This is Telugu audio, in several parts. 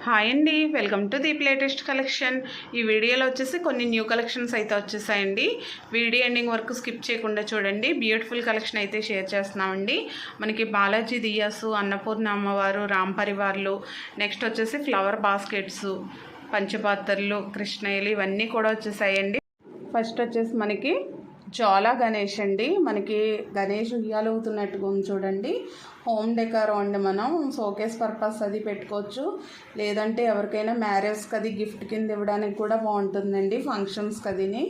హాయ్ అండి, welcome to Deep latest collection. ఈ వీడియోలో వచ్చేసి కొన్ని న్యూ కలెక్షన్స్ అయితే వచ్చేసాయండి. వీడియో ఎండింగ్ వరకు స్కిప్ చేయకుండా చూడండి. బ్యూటిఫుల్ కలెక్షన్ అయితే షేర్ చేస్తున్నామండి. మనకి బాలాజీ దియాసు, అన్నపూర్ణ అమ్మవారు, రామ్ పరివార్లు, నెక్స్ట్ వచ్చేసి ఫ్లవర్ బాస్కెట్స్, పంచపాత్రలు, కృష్ణయ్యలు ఇవన్నీ కూడా వచ్చేసాయండి. ఫస్ట్ వచ్చేసి మనకి జ్వాలా గణేష్ అండి. మనకి గణేష్ ఉయ్యాలవుతున్నట్టుగా ఉంది చూడండి. హోమ్ డెకార్ అండి. మనం షోకేస్ పర్పస్ అది పెట్టుకోవచ్చు, లేదంటే ఎవరికైనా మ్యారేజ్కి అది గిఫ్ట్ కింద ఇవ్వడానికి కూడా బాగుంటుందండి, ఫంక్షన్స్కి అదిని.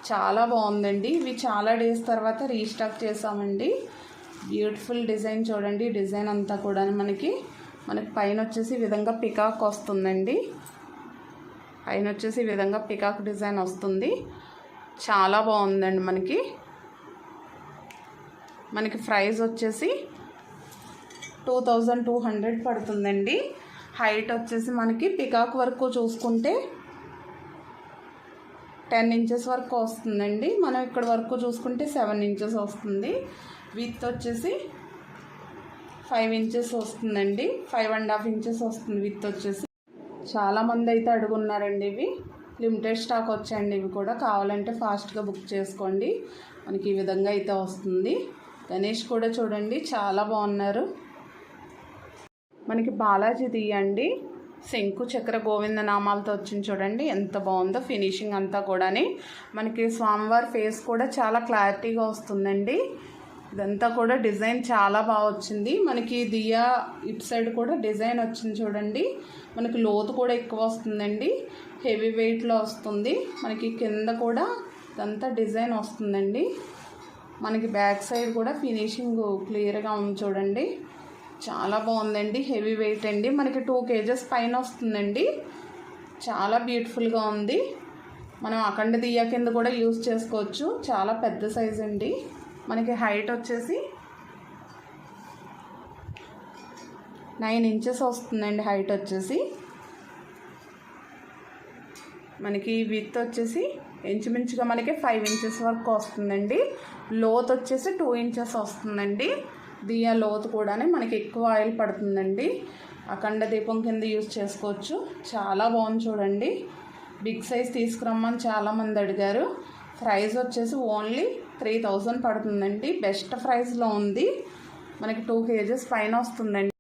చాలా బాగుందండి. ఇవి చాలా డేస్ తర్వాత రీస్టాక్ చేసామండి. బ్యూటిఫుల్ డిజైన్ చూడండి. డిజైన్ అంతా కూడా మనకి పైన వచ్చేసి ఈ విధంగా పికాక్ వస్తుందండి. పైన వచ్చేసి ఈ విధంగా పికాక్ డిజైన్ వస్తుంది. చాలా బాగుందండి. మనకి ప్రైస్ వచ్చేసి 2200 పడుతుందండి. హైట్ వచ్చేసి మనకి పికాక్ వరకు చూసుకుంటే 10 ఇంచెస్ వరకు వస్తుందండి. మనం ఇక్కడ వరకు చూసుకుంటే 7 ఇంచెస్ వస్తుంది. విత్ వచ్చేసి 5 ఇంచెస్ వస్తుందండి. 5.5 ఇంచెస్ వస్తుంది విత్ వచ్చేసి. చాలామంది అయితే అడుగున్నారండి. ఇవి లిమిటెడ్ స్టాక్ వచ్చాయండి. ఇవి కూడా కావాలంటే ఫాస్ట్గా బుక్ చేసుకోండి. మనకి ఈ విధంగా అయితే వస్తుంది. గణేష్ కూడా చూడండి, చాలా బాగున్నారు. మనకి బాలాజీ తీయండి, శంకు చక్ర గోవింద నామాలతో వచ్చింది చూడండి, ఎంత బాగుందో ఫినిషింగ్ అంతా కూడా. మనకి స్వామివారి ఫేస్ కూడా చాలా క్లారిటీగా వస్తుందండి. ఇదంతా కూడా డిజైన్ చాలా బాగా వచ్చింది. మనకి దియా ఇటు సైడ్ కూడా డిజైన్ వచ్చింది చూడండి. మనకి లోతు కూడా ఎక్కువ వస్తుందండి, హెవీ వెయిట్లో వస్తుంది. మనకి కింద కూడా ఇదంతా డిజైన్ వస్తుందండి. మనకి బ్యాక్ సైడ్ కూడా ఫినిషింగ్ క్లియర్గా ఉంది చూడండి. చాలా బాగుందండి. హెవీ వెయిట్ అండి. మనకి 2 kgs పైన వస్తుందండి. చాలా బ్యూటిఫుల్గా ఉంది. మనం అఖండ దియ్య కింద కూడా యూజ్ చేసుకోవచ్చు. చాలా పెద్ద సైజ్ అండి. మనకి హైట్ వచ్చేసి 9 ఇంచెస్ వస్తుందండి. హైట్ వచ్చేసి మనకి విత్ వచ్చేసి ఇంచుమించుగా మనకి 5 ఇంచెస్ వరకు వస్తుందండి. లోత్ వచ్చేసి 2 ఇంచెస్ వస్తుందండి. దియా లోతు కూడా మనకి ఎక్కువ ఆయిల్ పడుతుందండి. అఖండ దీపం కింద యూజ్ చేసుకోవచ్చు. చాలా బాగుంది చూడండి. బిగ్ సైజ్ తీసుకురమ్మని చాలామంది అడిగారు. ప్రైస్ వచ్చేసి ఓన్లీ 3000 పడుతుందండి. బెస్ట్ ప్రైస్లో ఉంది. మనకి 2 kgs పైన వస్తుందండి.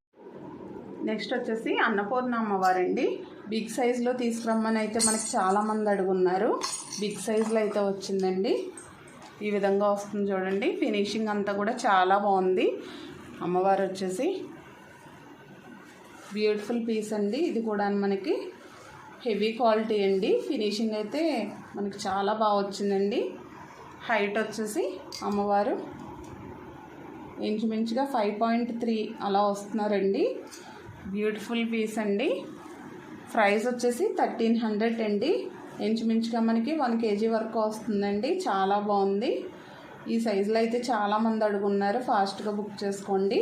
నెక్స్ట్ వచ్చేసి అన్నపూర్ణ అమ్మవారండి. బిగ్ సైజులో తీసుకురమ్మని అయితే మనకి చాలామంది అడుగున్నారు. బిగ్ సైజులో అయితే వచ్చిందండి. ఈ విధంగా వస్తుంది చూడండి. ఫినిషింగ్ అంతా కూడా చాలా బాగుంది. అమ్మవారు వచ్చేసి బ్యూటిఫుల్ పీస్ అండి. ఇది కూడా మనకి హెవీ క్వాలిటీ అండి. ఫినిషింగ్ అయితే మనకి చాలా బాగా వచ్చిందండి. హైట్ వచ్చేసి అమ్మవారు ఇంచుమించుగా 5.3 అలా వస్తున్నారండి. బ్యూటిఫుల్ పీస్ అండి. ప్రైస్ వచ్చేసి 1300 అండి. ఇంచుమించుగా మనకి 1 kg వరకు వస్తుందండి. చాలా బాగుంది. ఈ సైజులో అయితే చాలామంది అడుగున్నారు. ఫాస్ట్గా బుక్ చేసుకోండి.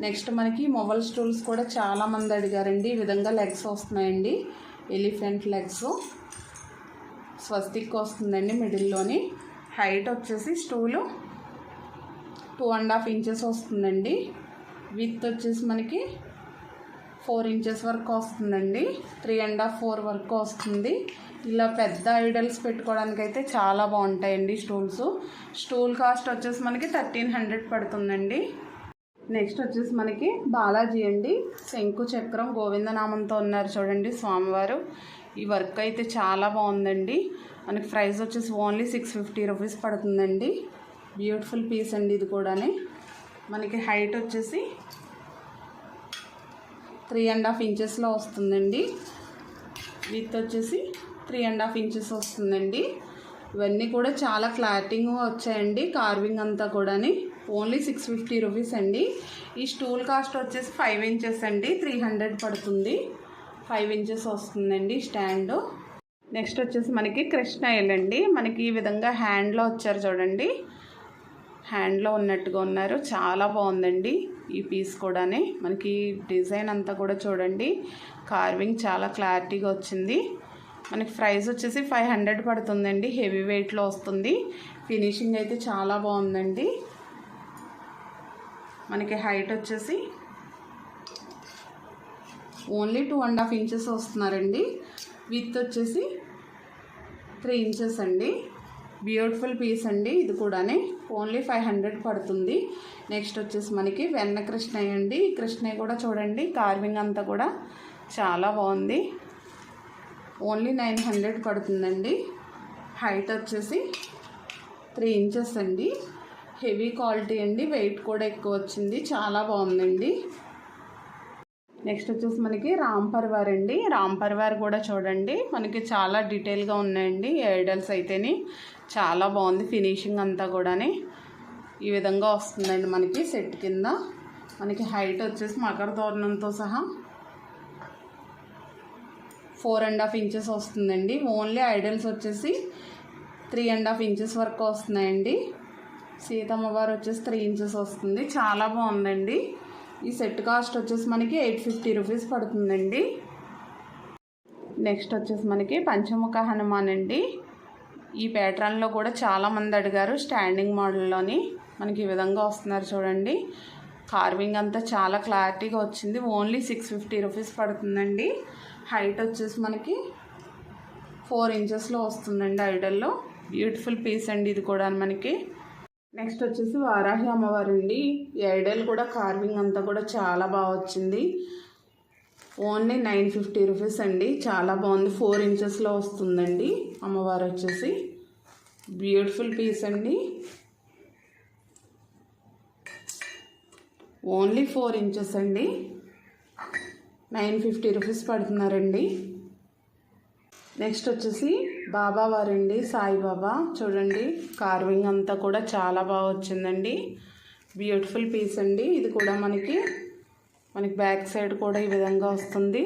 నెక్స్ట్ మనకి మొబైల్ స్టూల్స్ కూడా చాలామంది అడిగారండి. ఈ విధంగా లెగ్స్ వస్తున్నాయండి. ఎలిఫెంట్ లెగ్స్, స్వస్తిక్ వస్తుందండి మిడిల్లోని. హైట్ వచ్చేసి స్టూలు 2.5 ఇంచెస్ వస్తుందండి. విత్ వచ్చేసి మనకి 4 ఇంచెస్ వరకు వస్తుందండి. 3.5, 4 వరకు వస్తుంది. ఇలా పెద్ద ఐడల్స్ పెట్టుకోవడానికి అయితే చాలా బాగుంటాయండి స్టూల్స్. స్టూల్ కాస్ట్ వచ్చేసి మనకి 1300 పడుతుందండి. నెక్స్ట్ వచ్చేసి మనకి బాలాజీ అండి. శంకు చక్రం గోవిందనామంతో ఉన్నారు చూడండి స్వామివారు. ఈ వర్క్ అయితే చాలా బాగుందండి. మనకి ప్రైస్ వచ్చేసి ఓన్లీ 650 రూపీస్ పడుతుందండి. బ్యూటిఫుల్ పీస్ అండి. ఇది కూడా మనకి హైట్ వచ్చేసి 3.5 ఇంచెస్లో వస్తుందండి. విత్ వచ్చేసి 3.5 ఇంచెస్ వస్తుందండి. ఇవన్నీ కూడా చాలా క్లారిటీగా వచ్చాయండి. కార్వింగ్ అంతా కూడా ఓన్లీ 650 రూపీస్ అండి. ఈ స్టూల్ కాస్ట్ వచ్చేసి 5 ఇంచెస్ అండి. 300 పడుతుంది. 5 ఇంచెస్ వస్తుందండి స్టాండ్. నెక్స్ట్ వచ్చేసి మనకి కృష్ణయ్యలు అండి. మనకి ఈ విధంగా హ్యాండ్లో వచ్చారు చూడండి. హ్యాండ్లో ఉన్నట్టుగా ఉన్నారు. చాలా బాగుందండి ఈ పీస్ కూడా. మనకి డిజైన్ అంతా కూడా చూడండి. కార్వింగ్ చాలా క్లారిటీగా వచ్చింది. మనకి ప్రైస్ వచ్చేసి 500 పడుతుందండి. హెవీ వెయిట్లో వస్తుంది. ఫినిషింగ్ అయితే చాలా బాగుందండి. మనకి హైట్ వచ్చేసి ఓన్లీ 2.5 ఇంచెస్ వస్తున్నారండి. విత్ వచ్చేసి 3 ఇంచెస్ అండి. బ్యూటిఫుల్ పీస్ అండి. ఇది కూడానే ఓన్లీ 500 పడుతుంది. నెక్స్ట్ వచ్చేసి మనకి వెన్న కృష్ణయ్య అండి. ఈ కృష్ణయ్య కూడా చూడండి, కార్వింగ్ అంతా కూడా చాలా బాగుంది. ఓన్లీ 900 పడుతుందండి. హైట్ వచ్చేసి 3 ఇంచెస్ అండి. హెవీ క్వాలిటీ అండి. వెయిట్ కూడా ఎక్కువ వచ్చింది. చాలా బాగుందండి. నెక్స్ట్ వచ్చేసి మనకి రామ్ పరివార్ అండి. రామ్ పరివార్ కూడా చూడండి, మనకి చాలా డీటెయిల్గా ఉన్నాయండి. ఐడల్స్ అయితేనే చాలా బాగుంది. ఫినిషింగ్ అంతా కూడా ఈ విధంగా వస్తుందండి. మనకి సెట్ కింద మనకి హైట్ వచ్చేసి మకర తోరణంతో సహా 4.5 ఇంచెస్ వస్తుందండి. ఓన్లీ ఐడల్స్ వచ్చేసి 3.5 ఇంచెస్ వరకు వస్తున్నాయండి. సీతమ్మవారు వచ్చేసి 3 ఇంచెస్ వస్తుంది. చాలా బాగుందండి. ఈ సెట్ కాస్ట్ వచ్చేసి మనకి 850 రూపీస్ పడుతుందండి. నెక్స్ట్ వచ్చేసి మనకి పంచముఖ హనుమాన్ అండి. ఈ ప్యాటర్న్లో కూడా చాలామంది అడిగారు. స్టాండింగ్ మోడల్లోని మనకి ఈ విధంగా వస్తున్నారు చూడండి. కార్వింగ్ అంతా చాలా క్లారిటీగా వచ్చింది. ఓన్లీ 650 రూపీస్ పడుతుందండి. హైట్ వచ్చేసి మనకి 4 ఇంచెస్లో వస్తుందండి. ఐడల్లో బ్యూటిఫుల్ పీస్ అండి ఇది కూడా మనకి. నెక్స్ట్ వచ్చేసి వారాహి అమ్మవారు అండి. ఈ ఐడల్ కూడా కార్వింగ్ అంతా కూడా చాలా బాగా వచ్చింది. ఓన్లీ 950 రూపీస్ అండి. చాలా బాగుంది. 4 ఇంచెస్లో వస్తుందండి అమ్మవారు వచ్చేసి. బ్యూటిఫుల్ పీస్ అండి. ఓన్లీ 4 ఇంచెస్ అండి. 950 రూపీస్ పడుతున్నారండి. నెక్స్ట్ వచ్చేసి బాబా వారండి, సాయిబాబా. చూడండి, కార్వింగ్ అంతా కూడా చాలా బాగా వచ్చిందండి. బ్యూటిఫుల్ పీస్ అండి. ఇది కూడా మనకి బ్యాక్ సైడ్ కూడా ఈ విధంగా వస్తుంది.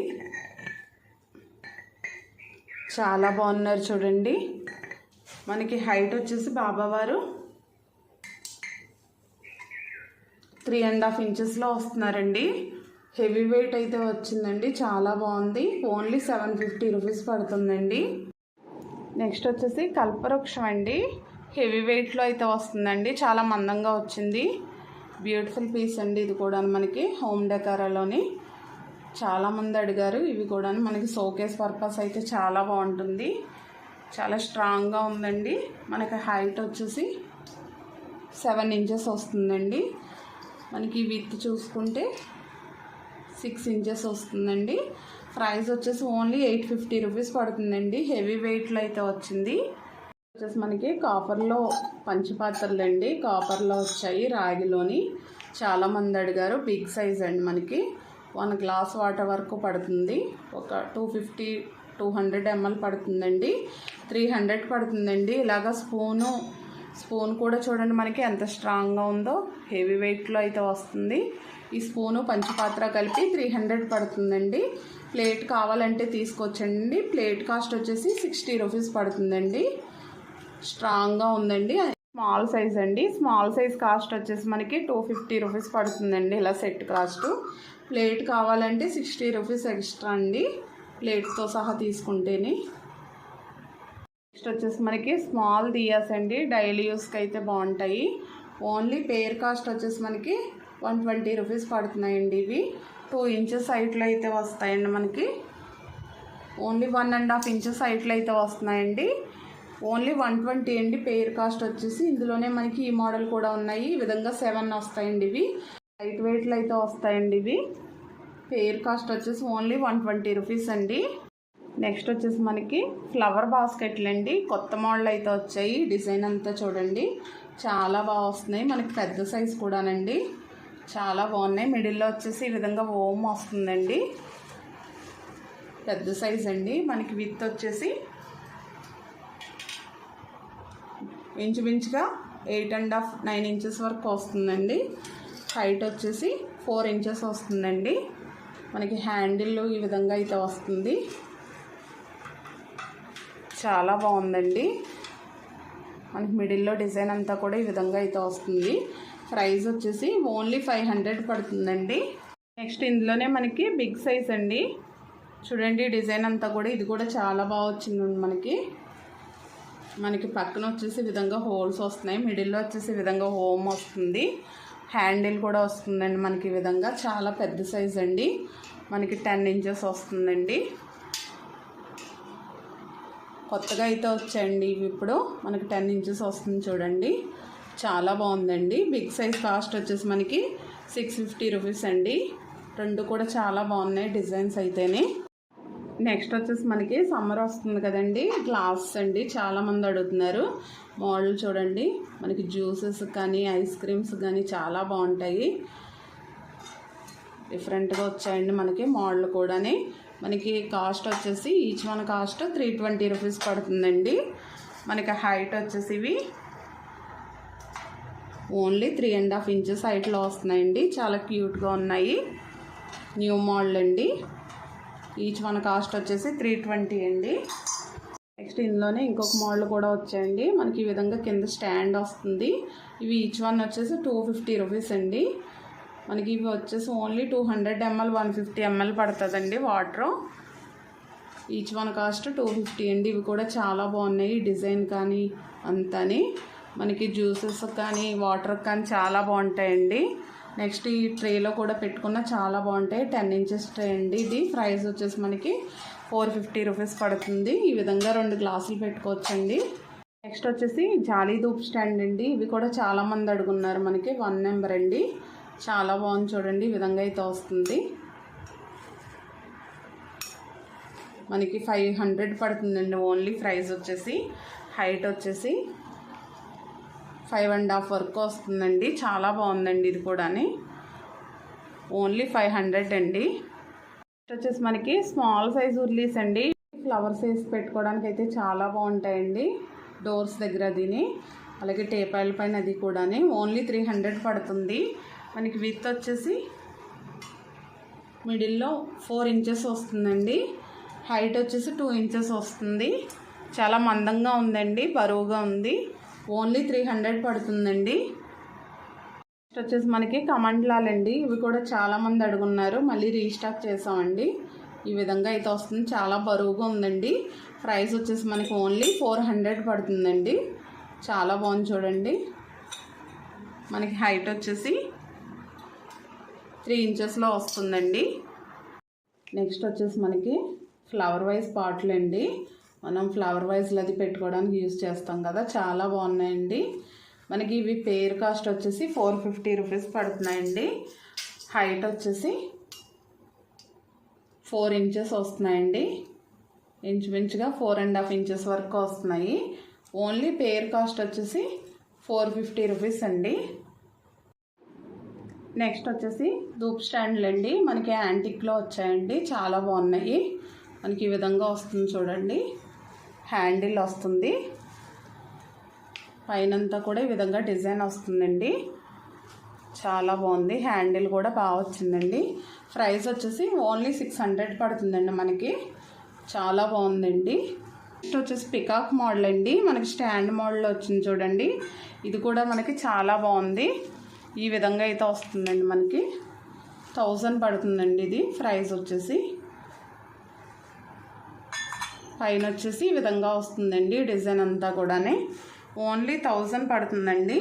చాలా బాగున్నారు చూడండి. మనకి హైట్ వచ్చేసి బాబావారు 3.5 ఇంచెస్లో వస్తున్నారండి. హెవీ వెయిట్ అయితే వచ్చిందండి. చాలా బాగుంది. ఓన్లీ 750 రూపీస్ పడుతుందండి. నెక్స్ట్ వచ్చేసి కల్పవృక్షం అండి. హెవీ వెయిట్లో అయితే వస్తుందండి. చాలా మందంగా వచ్చింది. బ్యూటిఫుల్ పీస్ అండి. ఇది కూడా మనకి హోమ్ డెకారాలోని చాలామంది అడిగారు. ఇవి కూడా మనకి షోకేస్ పర్పస్ అయితే చాలా బాగుంటుంది. చాలా స్ట్రాంగ్గా ఉందండి. మనకి హైట్ వచ్చేసి 7 ఇంచెస్ వస్తుందండి. మనకి విత్ చూసుకుంటే 6 ఇంచెస్ వస్తుందండి. ప్రైస్ వచ్చేసి ఓన్లీ 850 రూపీస్ పడుతుందండి. హెవీ వెయిట్లో అయితే వచ్చింది. వచ్చేసి మనకి కాపర్లో పంచపాత్రలు అండి. కాపర్లో వచ్చాయి, రాగిలోని. చాలామంది అడిగారు. బిగ్ సైజ్ అండి. మనకి 1 గ్లాస్ వాటర్ వరకు పడుతుంది. ఒక 250-200 ml పడుతుందండి. 300 పడుతుందండి. ఇలాగ స్పూన్ కూడా చూడండి మనకి ఎంత స్ట్రాంగ్గా ఉందో. హెవీ వెయిట్లో అయితే వస్తుంది. ఈ స్పూను పంచపాత్ర కలిపి 300 పడుతుందండి. ప్లేట్ కావాలంటే తీసుకొచ్చండి. ప్లేట్ కాస్ట్ వచ్చేసి 60 రూపీస్ పడుతుందండి. స్ట్రాంగ్గా ఉందండి. స్మాల్ సైజ్ అండి. స్మాల్ సైజ్ కాస్ట్ వచ్చేసి మనకి 250 రూపీస్ పడుతుందండి. ఇలా సెట్ కాస్ట్. ప్లేట్ కావాలంటే 60 రూపీస్ ఎక్స్ట్రా అండి, ప్లేట్తో సహా తీసుకుంటేనే. నెక్స్ట్ వచ్చేసి మనకి స్మాల్ దియాస్ అండి. డైలీ యూస్కి అయితే బాగుంటాయి. ఓన్లీ పేర్ కాస్ట్ వచ్చేసి మనకి 120 రూపీస్ పడుతున్నాయండి. ఇవి 2 ఇంచెస్ హైట్లో అయితే వస్తాయండి. మనకి ఓన్లీ 1.5 ఇంచెస్ హైట్లో అయితే వస్తున్నాయండి. ఓన్లీ 120 అండి. పేర్ కాస్ట్ వచ్చేసి ఇందులోనే మనకి ఈ మోడల్ కూడా ఉన్నాయి. ఈ విధంగా 7 వస్తాయండి. ఇవి లైట్ వెయిట్లో అయితే వస్తాయండి. ఇవి పేర్ కాస్ట్ వచ్చేసి ఓన్లీ 120 రూపీస్ అండి. నెక్స్ట్ వచ్చేసి మనకి ఫ్లవర్ బాస్కెట్లు అండి. కొత్త మోడల్ అయితే వచ్చాయి. డిజైన్ అంతా చూడండి చాలా బాగా వస్తున్నాయి. మనకి పెద్ద సైజ్ కూడానండి. చాలా బాగున్నాయి. మిడిల్లో వచ్చేసి ఈ విధంగా ఓమ్ వస్తుందండి. పెద్ద సైజ్ అండి. మనకి విత్ వచ్చేసి ఇంచుమించుగా 8.5-9 ఇంచెస్ వరకు వస్తుందండి. హైట్ వచ్చేసి 4 ఇంచెస్ వస్తుందండి. మనకి హ్యాండిల్ ఈ విధంగా అయితే వస్తుంది. చాలా బాగుందండి. మనకి మిడిల్లో డిజైన్ అంతా కూడా ఈ విధంగా అయితే వస్తుంది. ప్రైస్ వచ్చేసి ఓన్లీ 500 పడుతుందండి. నెక్స్ట్ ఇందులోనే మనకి బిగ్ సైజ్ అండి. చూడండి డిజైన్ అంతా కూడా. ఇది కూడా చాలా బాగా వచ్చింది. మనకి పక్కన వచ్చేసి ఈ విధంగా హోల్స్ వస్తున్నాయి. మిడిల్లో వచ్చేసి ఈ విధంగా హోమ్ వస్తుంది. హ్యాండిల్ కూడా వస్తుందండి మనకి ఈ విధంగా. చాలా పెద్ద సైజ్ అండి. మనకి 10 ఇంచెస్ వస్తుందండి. కొత్తగా అయితే వచ్చాయండి ఇవి. ఇప్పుడు మనకి 10 ఇంచెస్ వస్తుంది చూడండి. చాలా బాగుందండి. బిగ్ సైజ్ కాస్ట్ వచ్చేసి మనకి 650 రూపీస్ అండి. రెండు కూడా చాలా బాగున్నాయి డిజైన్స్ అయితేనే. నెక్స్ట్ వచ్చేసి మనకి సమ్మర్ వస్తుంది కదండి, గ్లాస్ అండి. చాలామంది అడుగుతున్నారు. మోడల్ చూడండి, మనకి జ్యూసెస్ కానీ ఐస్ క్రీమ్స్ కానీ చాలా బాగుంటాయి. డిఫరెంట్గా వచ్చాయండి మనకి మోడల్ కూడాని. మనకి కాస్ట్ వచ్చేసి ఈచ్ వన్ కాస్ట్ 320 రూపీస్ పడుతుందండి. మనకి హైట్ వచ్చేసి ఇవి ఓన్లీ 3.5 ఇంచెస్ హైట్లో వస్తున్నాయండి. చాలా క్యూట్గా ఉన్నాయి. న్యూ మోడల్ అండి. ఈచ్ వన్ కాస్ట్ వచ్చేసి 320 అండి. నెక్స్ట్ ఇందులోనే ఇంకొక మోడల్ కూడా వచ్చాయండి. మనకి ఈ విధంగా కింద స్టాండ్ వస్తుంది. ఇవి ఈచ్ వన్ వచ్చేసి 250 రూపీస్ అండి. మనకి ఇవి వచ్చేసి ఓన్లీ 200 ml 150 ml పడుతుందండి వాటరు. ఈచ్ వన్ కాస్ట్ 250 అండి. ఇవి కూడా చాలా బాగున్నాయి డిజైన్ కానీ అంతని. మనకి జ్యూసెస్ కానీ వాటర్ కానీ చాలా బాగుంటాయండి. నెక్స్ట్ ఈ ట్రేలో కూడా పెట్టుకున్న చాలా బాగుంటాయి. 10 ఇంచెస్ ట్రే అండి. ఇది ప్రైస్ వచ్చేసి మనకి 450 రూపీస్ పడుతుంది. ఈ విధంగా 2 గ్లాసులు పెట్టుకోవచ్చండి. నెక్స్ట్ వచ్చేసి జాలీ ధూప్ స్టాండ్ అండి. ఇవి కూడా చాలామంది అడుగున్నారు. మనకి 1 నెంబర్ అండి. చాలా బాగుంది చూడండి. ఈ విధంగా అయితే వస్తుంది. మనకి 500 పడుతుందండి ఓన్లీ. ప్రైస్ వచ్చేసి హైట్ వచ్చేసి 5.5 వరకు వస్తుందండి. చాలా బాగుందండి ఇది కూడా. ఓన్లీ 500 అండి. నెక్స్ట్ వచ్చేసి మనకి స్మాల్ సైజ్ ఉర్లీస్ అండి. ఫ్లవర్ సైజ్ పెట్టుకోవడానికి అయితే చాలా బాగుంటాయండి. డోర్స్ దగ్గర అదిని, అలాగే టేపాయిల పైన అది కూడా. ఓన్లీ 300 పడుతుంది. మనకి విత్ వచ్చేసి మిడిల్లో 4 ఇంచెస్ వస్తుందండి. హైట్ వచ్చేసి 2 ఇంచెస్ వస్తుంది. చాలా మందంగా ఉందండి, బరువుగా ఉంది. ఓన్లీ 300 పడుతుందండి. నెక్స్ట్ వచ్చేసి మనకి కమండలాలండి. ఇవి కూడా చాలామంది అడుగున్నారు. మళ్ళీ రీస్టాక్ చేసామండి. ఈ విధంగా అయితే వస్తుంది. చాలా బరువుగా ఉందండి. ప్రైస్ వచ్చేసి మనకి ఓన్లీ 400 పడుతుందండి. చాలా బాగుంది చూడండి. మనకి హైట్ వచ్చేసి 3 ఇంచెస్లో వస్తుందండి. నెక్స్ట్ వచ్చేసి మనకి ఫ్లవర్ వైజ్ పాట్లు అండి. మనం ఫ్లవర్ వైజ్లో అది పెట్టుకోవడానికి యూజ్ చేస్తాం కదా, చాలా బాగున్నాయండి. మనకి ఇవి పేర్ కాస్ట్ వచ్చేసి 450 రూపీస్ పడుతున్నాయండి. హైట్ వచ్చేసి 4 ఇంచెస్ వస్తున్నాయండి. ఇంచుమించుగా 4.5 ఇంచెస్ వరకు వస్తున్నాయి. ఓన్లీ పేర్ కాస్ట్ వచ్చేసి 450 రూపీస్ అండి. నెక్స్ట్ వచ్చేసి ధూప్ స్టాండ్లు అండి. మనకి యాంటిక్లో వచ్చాయండి. చాలా బాగున్నాయి. మనకి ఈ విధంగా వస్తుంది చూడండి. హ్యాండిల్ వస్తుంది. పైనంతా కూడా ఈ విధంగా డిజైన్ వస్తుందండి. చాలా బాగుంది. హ్యాండిల్ కూడా బాగా వచ్చిందండి. ప్రైస్ వచ్చేసి ఓన్లీ 600 పడుతుందండి మనకి. చాలా బాగుందండి. నెక్స్ట్ వచ్చేసి పికాక్ మోడల్ అండి. మనకి స్టాండ్ మోడల్ వచ్చింది చూడండి. ఇది కూడా మనకి చాలా బాగుంది. ఈ విధంగా అయితే వస్తుందండి. మనకి 1000 పడుతుందండి ఇది. ప్రైస్ వచ్చేసి పైన వచ్చేసి ఈ విధంగా వస్తుందండి. డిజైన్ అంతా కూడా ఓన్లీ 1000 పడుతుందండి.